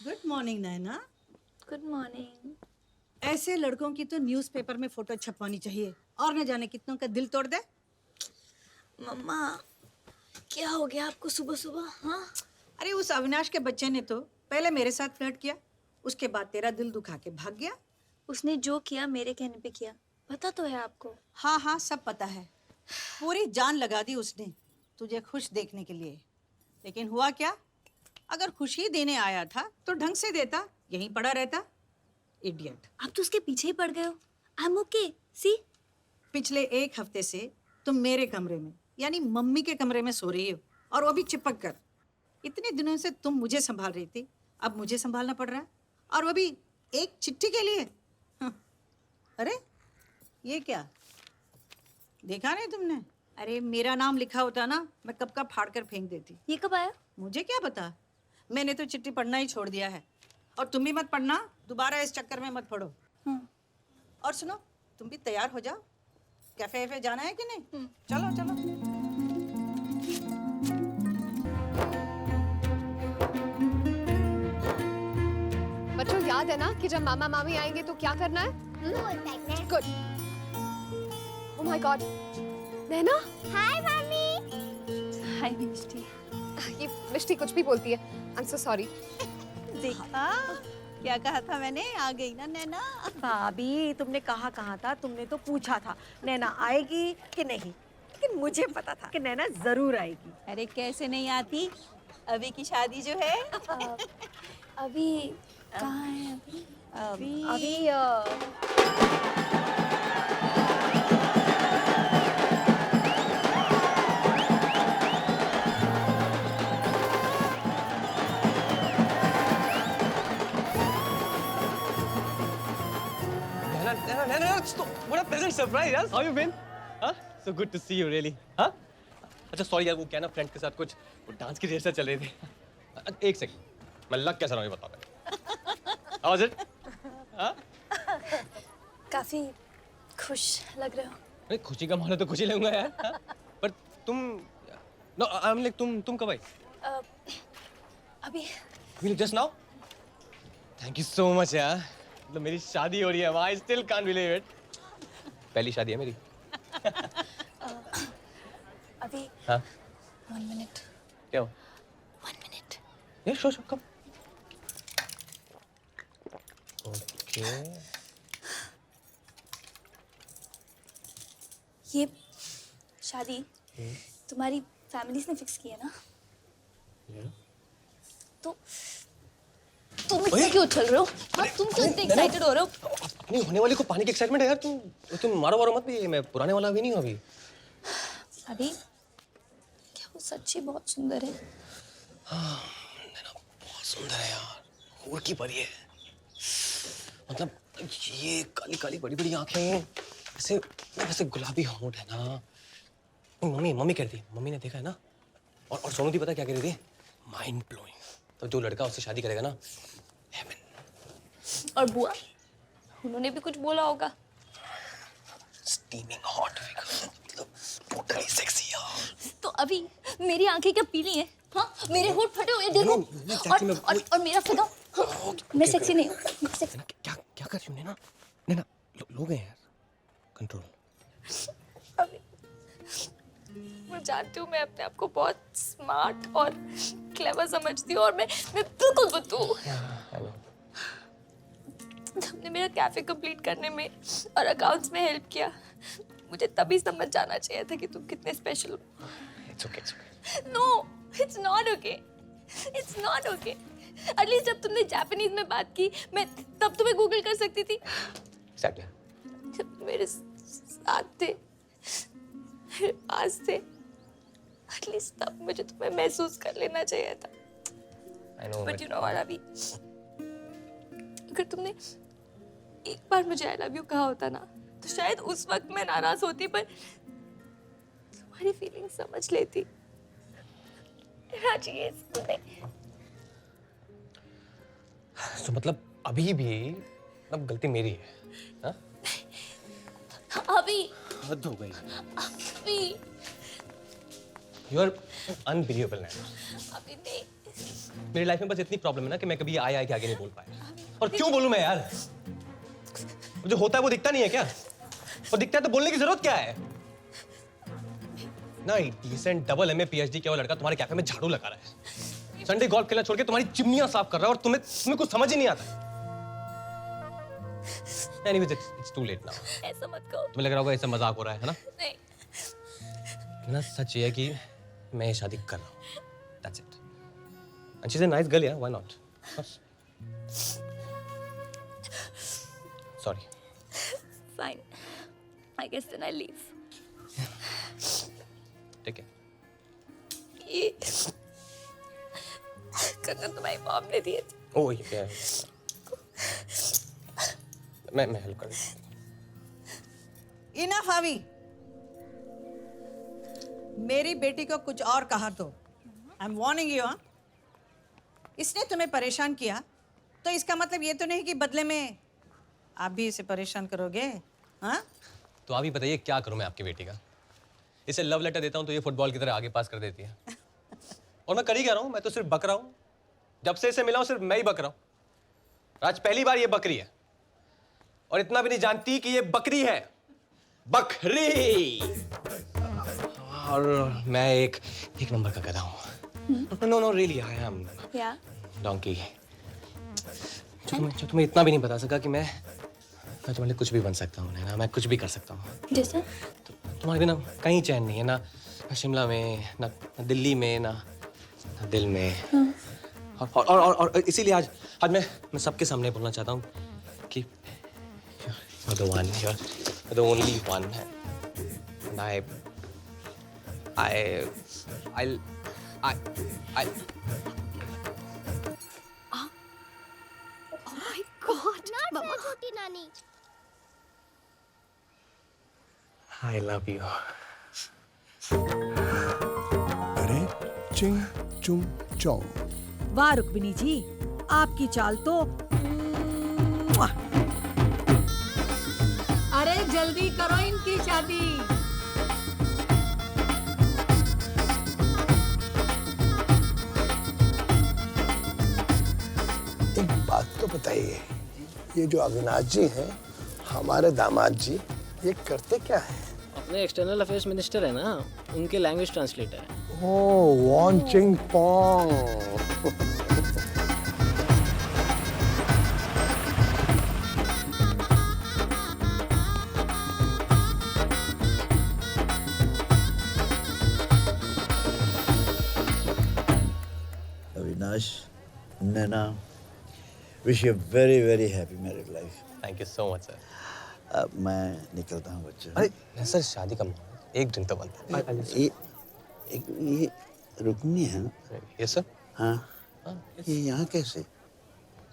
Good morning Naina. Good morning. ऐसे लड़कों की तो न्यूज़पेपर में फोटो छपवानी चाहिए और न जाने कितनों का दिल तोड़ दे। मम्मा, क्या हो गया आपको सुबह सुबह? हाँ, अरे उस अविनाश के बच्चे ने तो पहले मेरे साथ फ्लर्ट किया, उसके बाद तेरा दिल दुखा के भाग गया। उसने जो किया मेरे कहने पे किया, पता तो है आपको। हाँ हाँ, सब पता है। पूरी जान लगा दी उसने तुझे खुश देखने के लिए, लेकिन हुआ क्या? अगर खुशी देने आया था तो ढंग से देता, यहीं पड़ा रहता। इडियट। आप तो उसके पीछे ही पड़ गए हो। आई एम ओके, सी। पिछले एक हफ्ते से तुम मेरे कमरे में यानी मम्मी के कमरे में सो रही हो, और वो भी चिपक कर। इतने दिनों से तुम मुझे संभाल रही थी, अब मुझे संभालना पड़ रहा है, और वो भी एक चिट्ठी के लिए। हाँ। अरे ये क्या, देखा नहीं तुमने? अरे मेरा नाम लिखा होता ना, मैं कब का फाड़ कर फेंक देती। ये कब आया? मुझे क्या पता, मैंने तो चिट्ठी पढ़ना ही छोड़ दिया है। और तुम भी मत पढ़ना, दोबारा इस चक्कर में मत पढ़ो। और सुनो, तुम भी तैयार हो जाओ, कैफे वैफे जाना है कि नहीं? चलो चलो। बच्चों याद है ना कि जब मामा मामी आएंगे तो क्या करना है? Good. Oh my god, Naina. Hi mummy. Hi Mishti. ये मिष्टी कुछ भी बोलती है। I am so sorry. देखा क्या कहा था मैंने, आ गई ना नैना। भाभी तुमने कहा था, तुमने तो पूछा था नैना आएगी कि नहीं, लेकिन मुझे पता था कि नैना जरूर आएगी। अरे कैसे नहीं आती, अभी की शादी जो है। अभी कहाँ है? अभी No, stop. What a pleasant surprise, यार. How you been? Huh? So good to see you, really. Huh? अच्छा सॉरी यार, वो क्या ना फ्रेंड के साथ कुछ डांस की रिहर्सल चल रही थी। एक सेकंड, मैं लग कैसा रहा हूँ ये बताता हूँ। How was it? हाँ? काफी खुश लग रहे हो। अरे खुशी का माहौल है तो खुशी लगूंगा यार। हाँ? पर तुम, no, I'm like तुम कब आई? अभी Really just now? Thank you so much यार। मतलब मेरी शादी हो रही है, I still can't believe it. पहली शादी है मेरी। अभी हाँ? 1 मिनट। क्या हो? 1 minute. Yeah, sure, come. Okay. ये शादी तुम्हारी फैमिलीज ने फिक्स की है ना? तो तुम इतने क्यों उछल रहे हो? हाँ, तुम क्यों इतने एक्साइटेड हो रहे हो? अपनी होने वाली को पाने की एक्साइटमेंट है यार। तुम मारो मारो मत भी, मैं पुराने वाला भी नहीं हूँ अभी। अभी क्या वो सच्ची बहुत सुंदर है? हाँ, नैना बहुत सुंदर है यार, हूर की परी है। मतलब ये काली काली बड़ी बड़ी आंखें, वैसे वैसे गुलाबी होंठ है ना। मम्मी कह रही थी, मम्मी ने देखा है ना। और सोनू दी पता क्या कह रही थी? Mind blowing. तो जो लड़का उससे शादी करेगा ना, हेवन। और बुआ, उन्होंने भी कुछ बोला होगा। स्टीमिंग हॉट फिगर, मतलब टोटली सेक्सी यार। तो अभी मेरी आंखें क्या पीली हैं? हाँ, मेरे होंठ फटे हुए देखो। और मेरा फिगर, हाँ, मैं सेक्सी नहीं हूँ। क्या कर रही हूँ नैना? नैना लोग हैं यार, कंट्रोल। अभी मैं जानती हूँ मैं अपने आप को बहुत स्मार्ट और क्लेवर समझती हूँ, और मैं बिल्कुल बुद्धू हूँ। तुमने मेरा कैफे कंप्लीट करने में और अकाउंट्स में हेल्प किया, मुझे तभी समझ जाना चाहिए था कि तुम कितने स्पेशल हो। It's okay. No, it's not okay. It's not okay. At least जब तुमने जापानीज में बात की, मैं तब तुम्हें गूगल कर सकती थी। Exactly. जब तुम मेरे साथ थे, मेरे पास थे, एटलीस्ट तब मुझे तुम्हें महसूस कर लेना चाहिए था। I know. But you know what, अभी अगर तुमने एक बार मुझे I love you कहा होता ना, तो शायद उस वक्त मैं नाराज होती, पर तुम्हारी फीलिंग समझ लेती। राजी है इसमें। तो मतलब अभी भी अब गलती मेरी है, हाँ? अभी हद हो गई। अभी You are unbelievable नैना। अभी नहीं, मेरी लाइफ में बस इतनी प्रॉब्लम है ना कि मैं कभी आए के आगे नहीं बोल पाया। और क्यों बोलूं मैं यार? जो होता है वो दिखता नहीं है क्या? और दिखता है तो बोलने की जरूरत क्या है? ना डिसेंट डबल एमए पीएचडी किया हुआ लड़का तुम्हारे कैफे में झाड़ू लगा रहा है, संडे गोल्फ खेलना छोड़ के तुम्हारी चिमनियां साफ कर रहा है, और तुम्हें कुछ समझ ही नहीं आता। Anyways, it's too late now. ऐसा मत कहो। तुम्हें लग रहा होगा ऐसा मजाक हो रहा है ना? नहीं। ना सच ये है कि मैं ये शादी कर रहा हूँ। That's it. And she's a nice girl, yeah. Why not? Sorry. Fine. I guess then I leave. Take care. ये कंगन तुम्हारी मॉम ने दिए थे। Oh yeah. मैं हेल्प कर दूँ। इनफ अभी। मेरी बेटी को कुछ और कहा तो आई एम वार्निंग यू। इसने तुम्हें परेशान किया तो इसका मतलब ये तो नहीं कि बदले में आप भी इसे परेशान करोगे। हाँ, तो आप ही बताइए क्या करूँ मैं आपकी बेटी का? इसे लव लेटर देता हूँ तो ये फुटबॉल की तरह आगे पास कर देती है। और मैं कर ही क्या रहा हूँ? मैं तो सिर्फ बक रहा हूँ। जब से इसे मिला हूँ सिर्फ मैं ही बक रहा हूँ। आज पहली बार ये बकरी है, और इतना भी नहीं जानती कि ये बकरी है। बकरी। और मैं एक नंबर का गधा हूँ। नो रियली आई एम या डोंकी। जो तुम्हें इतना भी नहीं बता सका कि मैं तुम्हारे लिए कुछ भी बन सकता हूँ ना, मैं कुछ भी कर सकता हूँ। जैसे तुम्हारे बिना कहीं चैन नहीं है, ना शिमला में, ना दिल्ली में, ना दिल में। और इसीलिए आज मैं सबके सामने बोलना चाहता हूँ कि you're the one, you're the only one, and I'll Oh my God! not छोटी नानी। I love you. अरे चिंग चुम चौ। वाह रुक्मिणी जी, आपकी चाल तो अरे जल्दी करो इनकी शादी। एक बात तो बताइए, ये जो अविनाश जी हैं, हमारे दामाद जी, ये करते क्या है? अपने एक्सटर्नल अफेयर्स मिनिस्टर है ना, उनके लैंग्वेज ट्रांसलेटर है। Oh, Won Ching Pong. Avinash, Naina, wish you a very, very happy married life. Thank you so much, sir. अब मैं निकलता हूँ बच्चों। अरे सर, शादी का माहौल, एक ड्रिंक तो बनता है। ये रुक्मिणी है ना? ये सर? हाँ, ये यहाँ कैसे?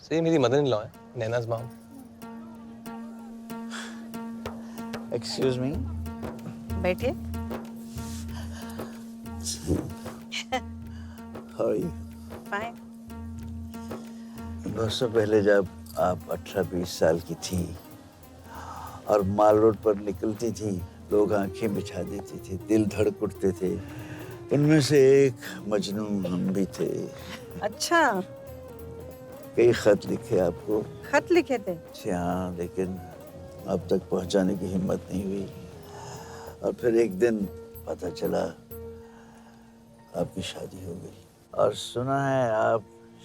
सर ये मेरी मदर इन लॉ है, नैनाज मॉम। Excuse me. बैठिए। How are you? फाइन। बरसों पहले जब आप 18-20 साल की थी और माल रोड पर निकलती थी, लोग आंखें बिछा देते थे, दिल धड़क उठते थे। उनमें से एक मजनू हम भी थे। अच्छा, कई खत लिखे आपको। खत लिखे थे? हाँ, लेकिन अब तक पहुंचाने की हिम्मत नहीं हुई। और फिर एक दिन पता चला आपकी शादी हो गई। और सुना है आप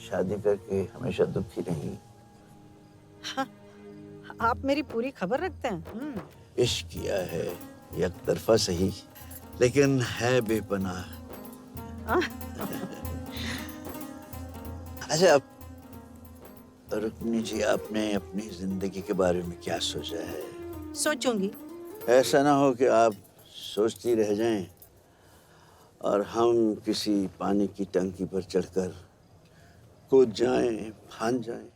शादी करके हमेशा दुखी रही। हाँ, आप मेरी पूरी खबर रखते हैं। इश्क किया है, एक तरफा सही, लेकिन है बेपनाह। अच्छा, अब रुक्मिणी जी, आपने अपनी जिंदगी के बारे में क्या सोचा है? सोचूंगी। ऐसा ना हो कि आप सोचती रह जाएं और हम किसी पानी की टंकी पर चढ़कर कूद जाएं, फांद जाएं।